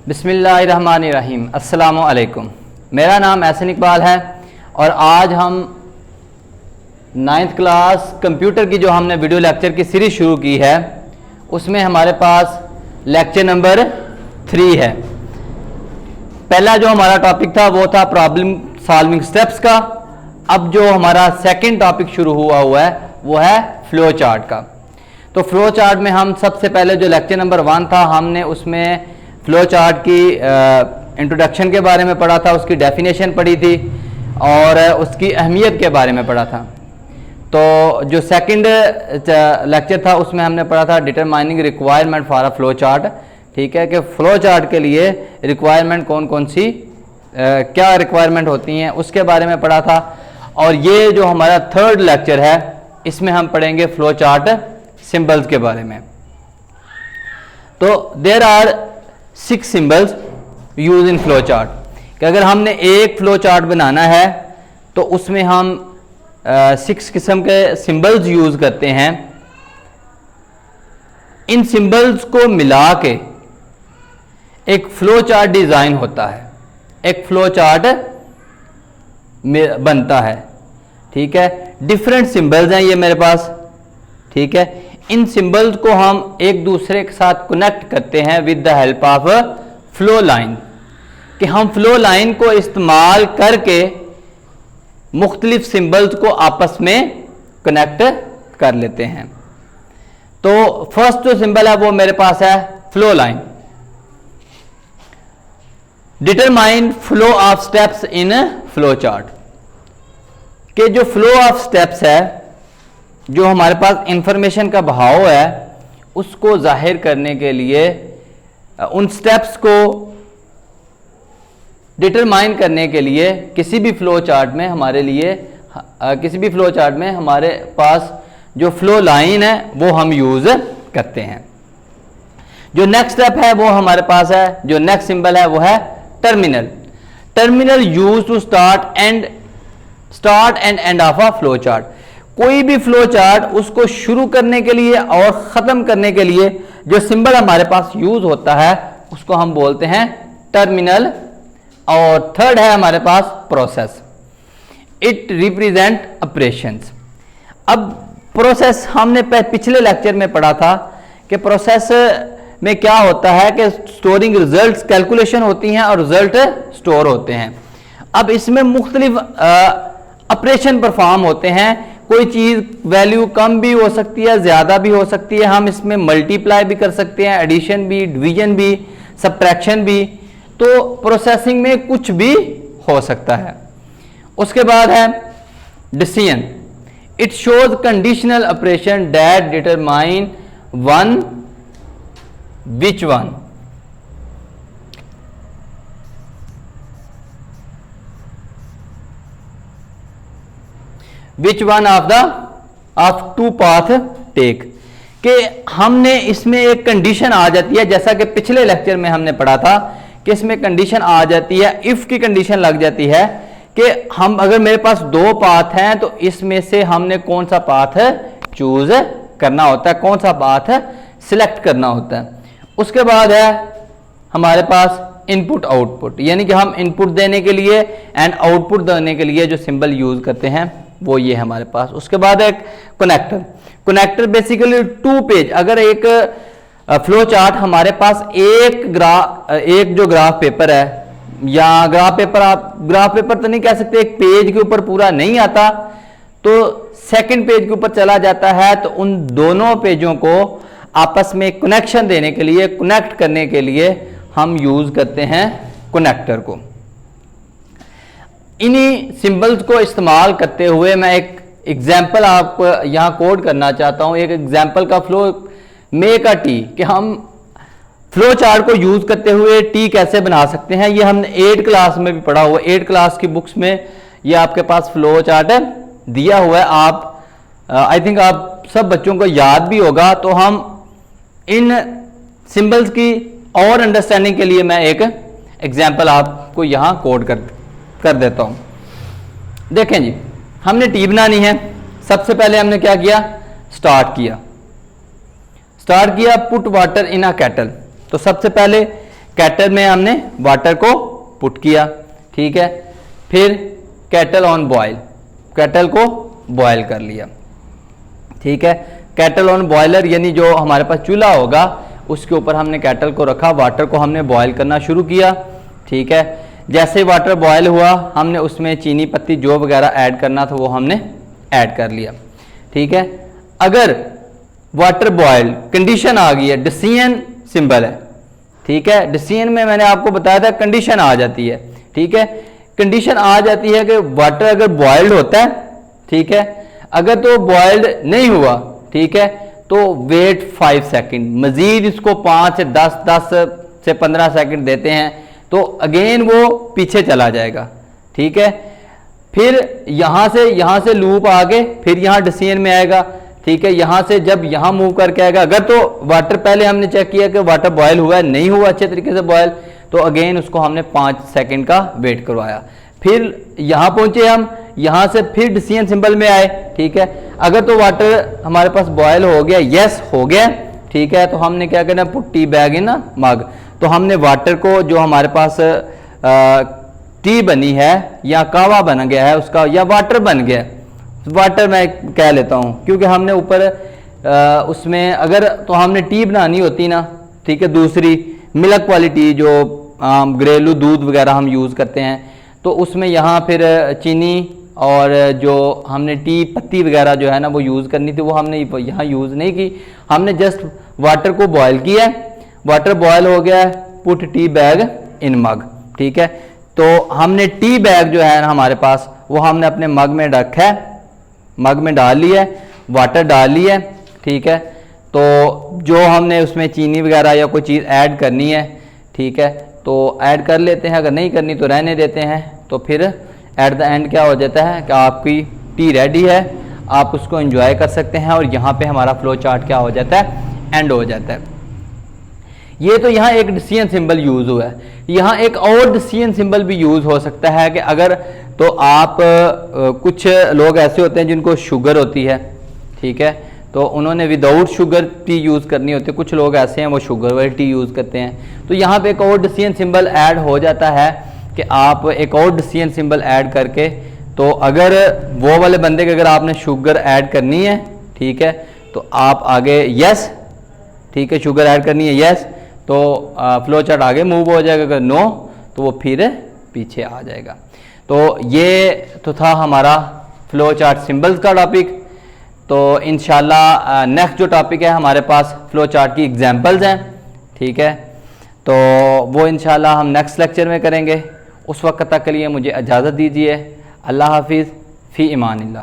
बिस्मिल्लाहिर्रहमानिर्रहीम। अस्सलामु अलैकुम। मेरा नाम एहसन इकबाल है और आज हम 9th क्लास कंप्यूटर की जो हमने वीडियो लेक्चर की सीरीज़ शुरू की है उसमें हमारे पास लेक्चर नंबर 3 है। पहला जो हमारा टॉपिक था वो था प्रॉब्लम सॉल्विंग स्टेप्स का। अब जो हमारा सेकंड टॉपिक शुरू हुआ है वो है फ्लो चार्ट का। तो फ्लो चार्ट में हम सबसे पहले जो लेक्चर नंबर 1 था हमने उसमें फ्लो चार्ट की इंट्रोडक्शन के बारे में पढ़ा था, उसकी डेफिनेशन पढ़ी थी और उसकी अहमियत के बारे में पढ़ा था। तो जो सेकंड लेक्चर था उसमें हमने पढ़ा था determining requirement for a flow chart. ठीक है कि फ्लो चार्ट के लिए रिक्वायरमेंट कौन कौन सी क्या रिक्वायरमेंट होती हैं उसके बारे में पढ़ा था। और ये जो हमारा थर्ड लेक्चर है इसमें हम पढ़ेंगे फ्लो चार्ट सिंबल्स के बारे में। तो there are 6 symbols used in flow chart कि अगर हमने एक फ्लो चार्ट बनाना है तो उसमें हम 6 किस्म के सिंबल्स यूज करते हैं। इन सिंबल्स को मिला के एक फ्लो चार्ट डिजाइन होता है, एक फ्लो चार्ट बनता है। ठीक है, डिफरेंट सिंबल्स हैं ये मेरे पास। ठीक है, इन सिंबल्स को हम एक दूसरे के साथ कनेक्ट करते हैं with the help of flow line कि हम फ्लो लाइन को इस्तेमाल करके मुख्तलिफ सिंबल्स को आपस में कनेक्ट कर लेते हैं। तो फर्स्ट जो सिंबल है वो मेरे पास है flow line. Determine flow of steps in flow chart कि जो फ्लो ऑफ स्टेप्स है, जो हमारे पास इंफॉर्मेशन का बहाव है उसको जाहिर करने के लिए उन स्टेप्स को डिटरमाइन करने के लिए किसी भी फ्लो चार्ट में हमारे पास जो फ्लो लाइन है वो हम यूज करते हैं। जो नेक्स्ट स्टेप है वो हमारे पास है, जो नेक्स्ट सिंबल है वो है terminal. Terminal used to start and end of a flow chart. कोई भी फ्लो चार्ट उसको शुरू करने के लिए और खत्म करने के लिए जो सिंबल हमारे पास यूज होता है उसको हम बोलते हैं टर्मिनल। और थर्ड है हमारे पास प्रोसेस। It represent operations. अब प्रोसेस हमने पिछले लेक्चर में पढ़ा था कि प्रोसेस में क्या होता है कि स्टोरिंग रिजल्ट्स, कैलकुलेशन होती हैं और रिजल्ट स्टोर होते हैं। अब इसमें मुख्तलिफ ऑपरेशन परफॉर्म होते हैं। कोई चीज वैल्यू कम भी हो सकती है, ज्यादा भी हो सकती है। हम इसमें मल्टीप्लाई भी कर सकते हैं, एडिशन भी, डिवीजन भी, सब्ट्रैक्शन भी। तो प्रोसेसिंग में कुछ भी हो सकता है। उसके बाद है decision. It shows conditional operation that determine which one of two path take कि हमने इसमें एक कंडीशन आ जाती है, जैसा कि पिछले लेक्चर में हमने पढ़ा था कि इसमें कंडीशन आ जाती है, इफ की कंडीशन लग जाती है कि हम अगर मेरे पास 2 पाथ हैं तो इसमें से हमने कौन सा पाथ चूज करना होता है, कौन सा पाथ सिलेक्ट करना होता है। उसके बाद है हमारे पास इनपुट आउटपुट, यानी कि हम इनपुट देने के लिए एंड आउटपुट देने के लिए जो सिंबल यूज करते हैं वो ये हमारे पास। उसके बाद है कनेक्टर। Connector basically 2 page. अगर एक फ्लो चार्ट हमारे पास एक जो ग्राफ पेपर है या ग्राफ पेपर तो नहीं कह सकते, एक पेज के ऊपर पूरा नहीं आता तो सेकंड पेज के ऊपर चला जाता है, तो उन दोनों पेजों को आपस में कनेक्शन देने के लिए, कनेक्ट करने के लिए हम यूज करते हैं कनेक्टर को। इन्हीं सिंबल्स को इस्तेमाल करते हुए मैं एक एग्जाम्पल आपको यहां कोड करना चाहता हूं। एक एग्जाम्पल का फ्लो मेक अ टी कि हम फ्लो चार्ट को यूज करते हुए टी कैसे बना सकते हैं। ये हमने 8 क्लास में भी पढ़ा हुआ है। 8 क्लास की बुक्स में ये आपके पास फ्लो चार्ट दिया हुआ है। आप आई थिंक आप सब बच्चों को याद भी होगा। तो हम इन सिंबल्स की और अंडरस्टैंडिंग के लिए मैं एक एग्जाम्पल आपको यहां कोड कर देता हूं। देखें जी, हमने टी बनानी है। सबसे पहले हमने क्या किया, स्टार्ट किया put water in a cattle. तो सबसे पहले कैटल में हमने वाटर को पुट किया, ठीक है। फिर कैटल ऑन बॉयल, कैटल को बॉयल कर लिया, ठीक है। कैटल ऑन बॉयलर यानी जो हमारे पास चूल्हा होगा उसके ऊपर हमने कैटल को रखा, वाटर को हमने बॉयल करना शुरू किया, ठीक है। जैसे ही वाटर बॉयल हुआ हमने उसमें चीनी पत्ती जो वगैरह ऐड करना था वो हमने ऐड कर लिया, ठीक है। अगर वाटर बॉयल कंडीशन आ गई है, डिसीजन सिंबल है, ठीक है। डिसीजन में मैंने आपको बताया था कंडीशन आ जाती है, ठीक है। कंडीशन आ जाती है कि वाटर अगर बॉयल्ड होता है, ठीक है। अगर तो बॉयल्ड नहीं हुआ, ठीक है, तो वेट 5 सेकंड, मजीद इसको 5 से 10 से 15 सेकंड देते हैं तो अगेन वो पीछे चला जाएगा, ठीक है। फिर यहां से लूप आगे फिर यहां डिसीजन में आएगा, ठीक है। यहां से जब यहां मूव करके आएगा, अगर तो वाटर पहले हमने चेक किया कि वाटर बॉयल हुआ है, नहीं हुआ अच्छे तरीके से बॉयल, तो अगेन उसको हमने 5 सेकंड का वेट करवाया। फिर यहां पहुंचे हम, यहां से फिर डिसीजन सिंबल में आए, ठीक है। अगर तो वाटर हमारे पास बॉयल हो गया, यस हो गया, ठीक है, तो हमने क्या करना, पुट टी बैग इन मग। तो हमने वाटर को जो हमारे पास टी बनी है या कावा बन गया है उसका, या वाटर बन गया, वाटर मैं कह लेता हूं क्योंकि हमने ऊपर उसमें अगर तो हमने टी बनानी होती ना, ठीक है, दूसरी मिल्क वाली टी जो घरेलू दूध वगैरह हम यूज़ करते हैं, तो उसमें यहाँ फिर चीनी और जो हमने टी पत्ती वगैरह जो है ना वो यूज़ करनी थी, वो हमने यहाँ यूज़ नहीं की। हमने जस्ट वाटर को बॉयल किया, वाटर बॉयल हो गया, पुट टी बैग इन मग, ठीक है। तो हमने टी बैग जो है ना हमारे पास वो हमने अपने मग में रखा है, मग में डाल लिया, वाटर डाल लिया, ठीक है। तो जो हमने उसमें चीनी वगैरह या कोई चीज़ ऐड करनी है, ठीक है, तो ऐड कर लेते हैं, अगर नहीं करनी तो रहने देते हैं। तो फिर एट द एंड क्या हो जाता है कि आपकी टी रेडी है, आप उसको एंजॉय कर सकते हैं और यहाँ पे हमारा फ्लो चार्ट क्या हो जाता है, एंड हो जाता है। ये तो यहाँ एक डिसीजन सिंबल यूज़ हुआ है, यहाँ एक और डिसीजन सिंबल भी यूज़ हो सकता है कि अगर तो आप कुछ लोग ऐसे होते हैं जिनको शुगर होती है, ठीक है, तो उन्होंने विदाउट शुगर टी यूज़ करनी होती है, कुछ लोग ऐसे हैं वो शुगर वाली टी यूज़ करते हैं। तो यहाँ पे एक और डिसीजन सिंबल ऐड हो जाता है कि आप एक और डिसीजन सिंबल ऐड करके, तो अगर वो वाले बंदे के अगर आपने शुगर ऐड करनी है, ठीक है, तो आप आगे यस, ठीक है, शुगर ऐड करनी है यस, तो फ्लो चार्ट आगे मूव हो जाएगा, अगर नो तो वो फिर पीछे आ जाएगा। तो ये तो था हमारा फ्लो चार्ट सिंबल्स का टॉपिक। तो इंशाल्लाह नेक्स्ट जो टॉपिक है हमारे पास फ्लो चार्ट की एग्जांपल्स हैं, ठीक है, तो वो इंशाल्लाह हम नेक्स्ट लेक्चर में करेंगे। उस वक्त तक के लिए मुझे इजाज़त दीजिए। अल्लाह हाफिज़, फ़ी इमानिल्लाह।